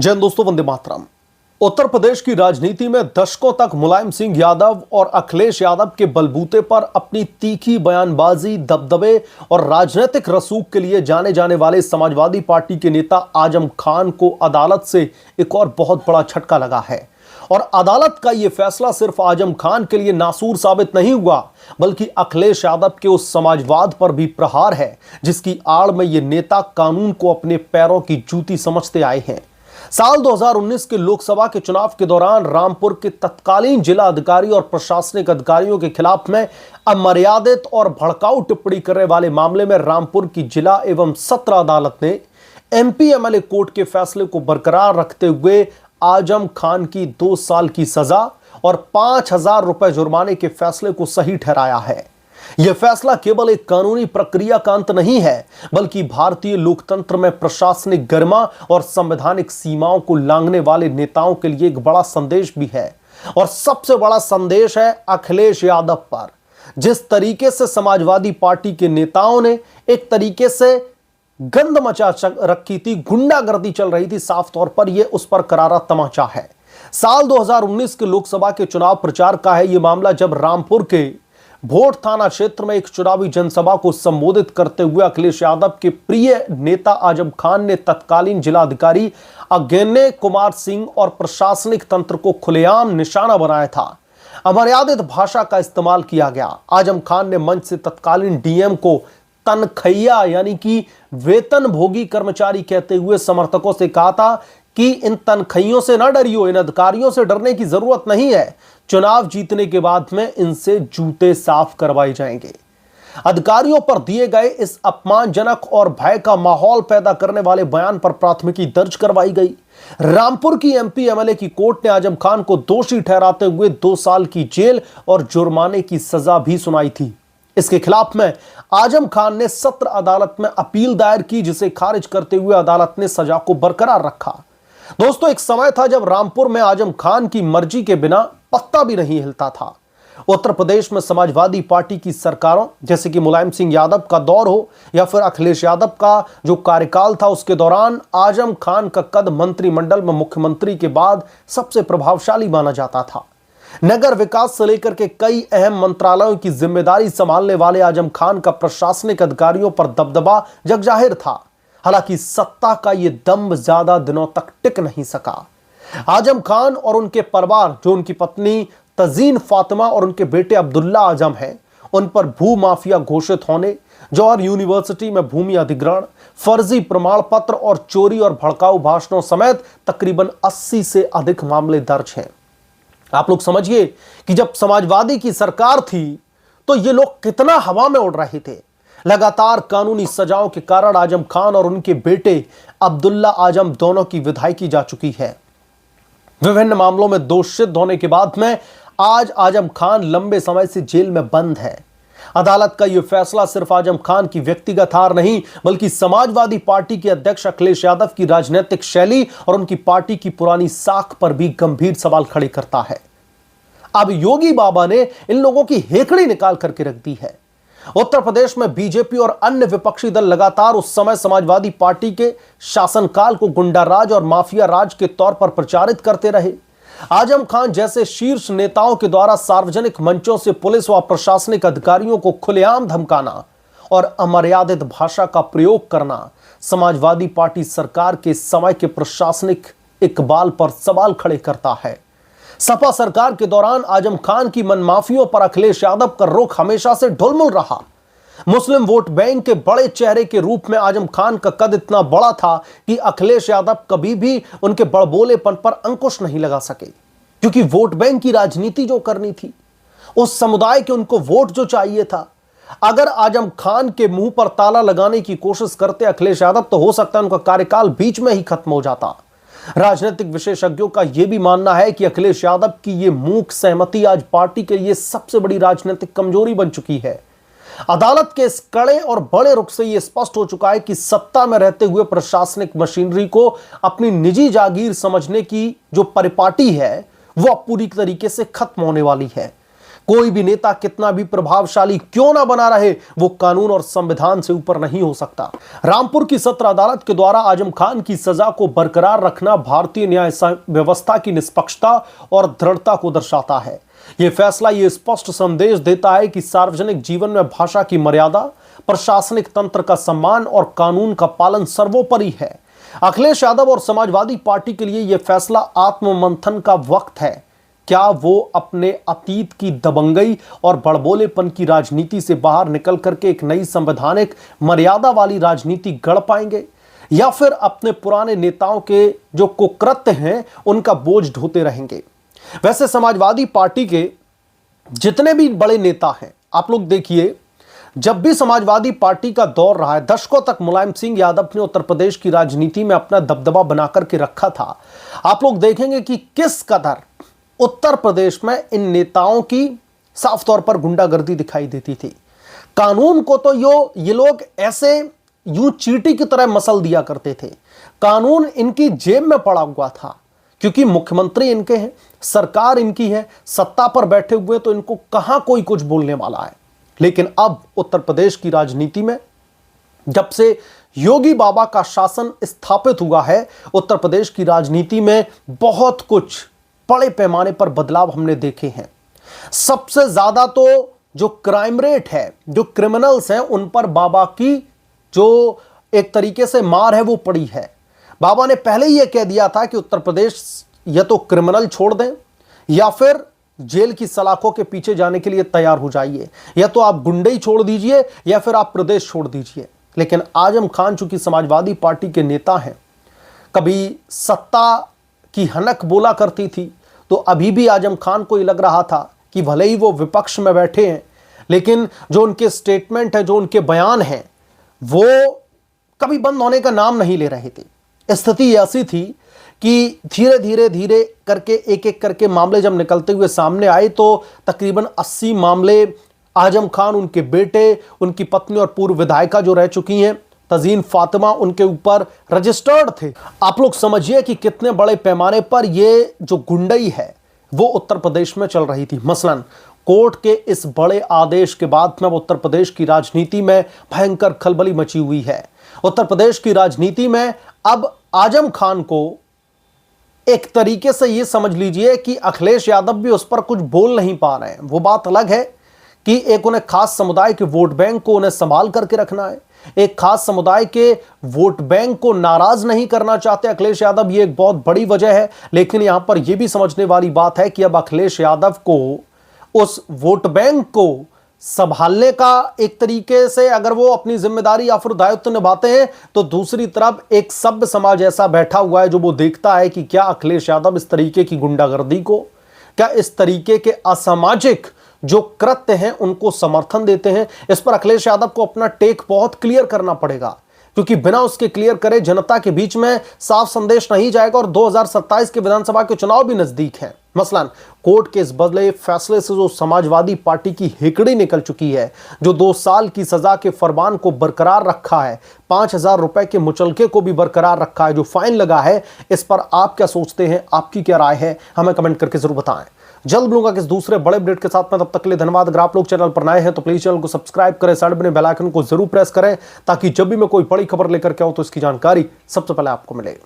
जय हिंद दोस्तों, वंदे मातरम। उत्तर प्रदेश की राजनीति में दशकों तक मुलायम सिंह यादव और अखिलेश यादव के बलबूते पर अपनी तीखी बयानबाजी, दबदबे और राजनीतिक रसूख के लिए जाने जाने वाले समाजवादी पार्टी के नेता आजम खान को अदालत से एक और बहुत बड़ा झटका लगा है। और अदालत का यह फैसला सिर्फ आजम खान के लिए नासूर साबित नहीं हुआ, बल्कि अखिलेश यादव के उस समाजवाद पर भी प्रहार है जिसकी आड़ में ये नेता कानून को अपने पैरों की जूती समझते आए हैं। साल 2019 के लोकसभा के चुनाव के दौरान रामपुर के तत्कालीन जिला अधिकारी और प्रशासनिक अधिकारियों के खिलाफ में अमर्यादित और भड़काऊ टिप्पणी करने वाले मामले में रामपुर की जिला एवं सत्र अदालत ने एमपी एमएलए कोर्ट के फैसले को बरकरार रखते हुए आजम खान की 2 साल की सजा और 5,000 रुपए जुर्माने के फैसले को सही ठहराया है। यह फैसला केवल एक कानूनी प्रक्रिया का अंत नहीं है, बल्कि भारतीय लोकतंत्र में प्रशासनिक गरिमा और संवैधानिक सीमाओं को लांघने वाले नेताओं के लिए एक बड़ा संदेश भी है। और सबसे बड़ा संदेश है अखिलेश यादव पर। जिस तरीके से समाजवादी पार्टी के नेताओं ने एक तरीके से गंद मचा रखी थी, गुंडागर्दी चल रही थी, साफ तौर पर यह उस पर करारा तमाचा है। साल 2019 के लोकसभा के चुनाव प्रचार का है यह मामला, जब रामपुर के भोट थाना क्षेत्र में एक चुनावी जनसभा को संबोधित करते हुए अखिलेश यादव के प्रिय नेता आजम खान ने तत्कालीन जिलाधिकारी अज्ञेय कुमार सिंह और प्रशासनिक तंत्र को खुलेआम निशाना बनाया था। अमर्यादित भाषा का इस्तेमाल किया गया। आजम खान ने मंच से तत्कालीन डीएम को तनखैया यानी कि वेतन भोगी कर्मचारी कहते हुए समर्थकों से कहा था कि इन तनखैयों से ना डरियो, इन अधिकारियों से डरने की जरूरत नहीं है। चुनाव जीतने के बाद में इनसे जूते साफ करवाए जाएंगे। अधिकारियों पर दिए गए इस अपमानजनक और भय का माहौल पैदा करने वाले बयान पर प्राथमिकी दर्ज करवाई गई। रामपुर की एमपी एमएलए की कोर्ट ने आजम खान को दोषी ठहराते हुए 2 साल की जेल और जुर्माने की सजा भी सुनाई थी। इसके खिलाफ में आजम खान ने सत्र अदालत में अपील दायर की, जिसे खारिज करते हुए अदालत ने सजा को बरकरार रखा। दोस्तों, एक समय था जब रामपुर में आजम खान की मर्जी के बिना पत्ता भी नहीं हिलता था। उत्तर प्रदेश में समाजवादी पार्टी की सरकारों जैसे कि मुलायम सिंह यादव का दौर हो या फिर अखिलेश यादव का जो कार्यकाल था, उसके दौरान आजम खान का कद मंत्रिमंडल में मुख्यमंत्री के बाद सबसे प्रभावशाली माना जाता था। नगर विकास से लेकर के कई अहम मंत्रालयों की जिम्मेदारी संभालने वाले आजम खान का प्रशासनिक अधिकारियों पर दबदबा जगजाहिर था। हालांकि सत्ता का यह दम्भ ज्यादा दिनों तक टिक नहीं सका। आजम खान और उनके परिवार, जो उनकी पत्नी तजीन फातिमा और उनके बेटे अब्दुल्ला आजम हैं, उन पर भू माफिया घोषित होने, जौहर यूनिवर्सिटी में भूमि अधिग्रहण, फर्जी प्रमाण पत्र और चोरी और भड़काऊ भाषणों समेत तकरीबन 80 से अधिक मामले दर्ज हैं। आप लोग समझिए कि जब समाजवादी की सरकार थी तो ये लोग कितना हवा में उड़ रहे थे। लगातार कानूनी सजाओं के कारण आजम खान और उनके बेटे अब्दुल्ला आजम दोनों की विधायकी जा चुकी है। विभिन्न मामलों में दोष सिद्ध होने के बाद में आज आजम खान लंबे समय से जेल में बंद है। अदालत का यह फैसला सिर्फ आजम खान की व्यक्तिगत हार नहीं, बल्कि समाजवादी पार्टी के अध्यक्ष अखिलेश यादव की राजनीतिक शैली और उनकी पार्टी की पुरानी साख पर भी गंभीर सवाल खड़े करता है। अब योगी बाबा ने इन लोगों की हेकड़ी निकाल करके रख दी है। उत्तर प्रदेश में बीजेपी और अन्य विपक्षी दल लगातार उस समय समाजवादी पार्टी के शासनकाल को गुंडा राज और माफिया राज के तौर पर प्रचारित करते रहे। आजम खान जैसे शीर्ष नेताओं के द्वारा सार्वजनिक मंचों से पुलिस व प्रशासनिक अधिकारियों को खुलेआम धमकाना और अमर्यादित भाषा का प्रयोग करना समाजवादी पार्टी सरकार के समय के प्रशासनिक इकबाल पर सवाल खड़े करता है। सपा सरकार के दौरान आजम खान की मनमाफियों पर अखिलेश यादव का रुख हमेशा से ढुलमुल रहा। मुस्लिम वोट बैंक के बड़े चेहरे के रूप में आजम खान का कद इतना बड़ा था कि अखिलेश यादव कभी भी उनके बड़बोलेपन पर अंकुश नहीं लगा सके, क्योंकि वोट बैंक की राजनीति जो करनी थी, उस समुदाय के उनको वोट जो चाहिए था, अगर आजम खान के मुंह पर ताला लगाने की कोशिश करते अखिलेश यादव तो हो सकता है उनका कार्यकाल बीच में ही खत्म हो जाता। राजनीतिक विशेषज्ञों का यह भी मानना है कि अखिलेश यादव की यह मूक सहमति आज पार्टी के लिए सबसे बड़ी राजनीतिक कमजोरी बन चुकी है। अदालत के इस कड़े और बड़े रुख से यह स्पष्ट हो चुका है कि सत्ता में रहते हुए प्रशासनिक मशीनरी को अपनी निजी जागीर समझने की जो परिपाटी है वो अब पूरी तरीके से खत्म होने वाली है। कोई भी नेता कितना भी प्रभावशाली क्यों ना बना रहे, वो कानून और संविधान से ऊपर नहीं हो सकता। रामपुर की सत्र अदालत के द्वारा आजम खान की सजा को बरकरार रखना भारतीय न्याय व्यवस्था की निष्पक्षता और दृढ़ता को दर्शाता है। यह फैसला यह स्पष्ट संदेश देता है कि सार्वजनिक जीवन में भाषा की मर्यादा, प्रशासनिक तंत्र का सम्मान और कानून का पालन सर्वोपरि है। अखिलेश यादव और समाजवादी पार्टी के लिए यह फैसला आत्ममंथन का वक्त है। क्या वो अपने अतीत की दबंगई और बड़बोलेपन की राजनीति से बाहर निकल करके एक नई संवैधानिक मर्यादा वाली राजनीति गढ़ पाएंगे, या फिर अपने पुराने नेताओं के जो कुकृत्य हैं उनका बोझ ढोते रहेंगे? वैसे समाजवादी पार्टी के जितने भी बड़े नेता हैं, आप लोग देखिए, जब भी समाजवादी पार्टी का दौर रहा है, दशकों तक मुलायम सिंह यादव ने उत्तर प्रदेश की राजनीति में अपना दबदबा बनाकर के रखा था। आप लोग देखेंगे कि किस कदर उत्तर प्रदेश में इन नेताओं की साफ तौर पर गुंडागर्दी दिखाई देती थी। कानून को तो ये लोग ऐसे यूं चींटी की तरह मसल दिया करते थे। कानून इनकी जेब में पड़ा हुआ था, क्योंकि मुख्यमंत्री इनके हैं, सरकार इनकी है, सत्ता पर बैठे हुए, तो इनको कहां कोई कुछ बोलने वाला है। लेकिन अब उत्तर प्रदेश की राजनीति में जब से योगी बाबा का शासन स्थापित हुआ है, उत्तर प्रदेश की राजनीति में बहुत कुछ बड़े पैमाने पर बदलाव हमने देखे हैं। सबसे ज्यादा तो जो क्राइम रेट है, जो क्रिमिनल्स हैं, उन पर बाबा की जो एक तरीके से मार है वो पड़ी है। बाबा ने पहले ही यह कह दिया था कि उत्तर प्रदेश या तो क्रिमिनल छोड़ दें या फिर जेल की सलाखों के पीछे जाने के लिए तैयार हो जाइए, या तो आप गुंडे ही छोड़ दीजिए या फिर आप प्रदेश छोड़ दीजिए। लेकिन आजम खान चूंकि समाजवादी पार्टी के नेता हैं, कभी सत्ता की हनक बोला करती थी, तो अभी भी आजम खान को ये लग रहा था कि भले ही वो विपक्ष में बैठे हैं, लेकिन जो उनके स्टेटमेंट है, जो उनके बयान हैं, वो कभी बंद होने का नाम नहीं ले रहे थे। स्थिति ऐसी थी कि धीरे धीरे धीरे करके एक एक करके मामले जब निकलते हुए सामने आए, तो तकरीबन 80 मामले आजम खान, उनके बेटे, उनकी पत्नी और पूर्व विधायिका जो रह चुकी हैं तजीन फातिमा, उनके ऊपर रजिस्टर्ड थे। आप लोग समझिए कि कितने बड़े पैमाने पर ये जो गुंडई है वो उत्तर प्रदेश में चल रही थी। मसलन कोर्ट के इस बड़े आदेश के बाद में उत्तर प्रदेश की राजनीति में भयंकर खलबली मची हुई है। उत्तर प्रदेश की राजनीति में अब आजम खान को एक तरीके से ये समझ लीजिए कि अखिलेश यादव भी उस पर कुछ बोल नहीं पा रहे हैं। वो बात अलग है कि एक उन्हें खास समुदाय के वोट बैंक को उन्हें संभाल करके रखना है, एक खास समुदाय के वोट बैंक को नाराज नहीं करना चाहते अखिलेश यादव, ये एक बहुत बड़ी वजह है। लेकिन यहां पर यह भी समझने वाली बात है कि अब अखिलेश यादव को उस वोट बैंक को संभालने का एक तरीके से अगर वो अपनी जिम्मेदारी या फिर दायित्व निभाते हैं, तो दूसरी तरफ एक सभ्य समाज ऐसा बैठा हुआ है जो वो देखता है कि क्या अखिलेश यादव इस तरीके की गुंडागर्दी को, क्या इस तरीके के असामाजिक जो कृत्य हैं उनको समर्थन देते हैं। इस पर अखिलेश यादव को अपना टेक बहुत क्लियर करना पड़ेगा, क्योंकि बिना उसके क्लियर करे जनता के बीच में साफ संदेश नहीं जाएगा। और 2027 के विधानसभा के चुनाव भी नजदीक हैं। मसलन कोर्ट के इस बदले फैसले से जो समाजवादी पार्टी की हेकड़ी निकल चुकी है, जो 2 साल की सजा के फरमान को बरकरार रखा है, 5,000 रुपए के मुचलके को भी बरकरार रखा है, जो फाइन लगा है, इस पर आप क्या सोचते हैं, आपकी क्या राय है, हमें कमेंट करके जरूर बताएं। जल्द मिलूंगा किस दूसरे बड़े अपडेट के साथ में, तब तक के लिए धन्यवाद। अगर आप लोग चैनल पर नए हैं तो प्लीज चैनल को सब्सक्राइब करें, साइड बने बेल आइकन को जरूर प्रेस करें, ताकि जब भी मैं कोई बड़ी खबर लेकर के आऊं तो इसकी जानकारी सबसे पहले आपको मिले।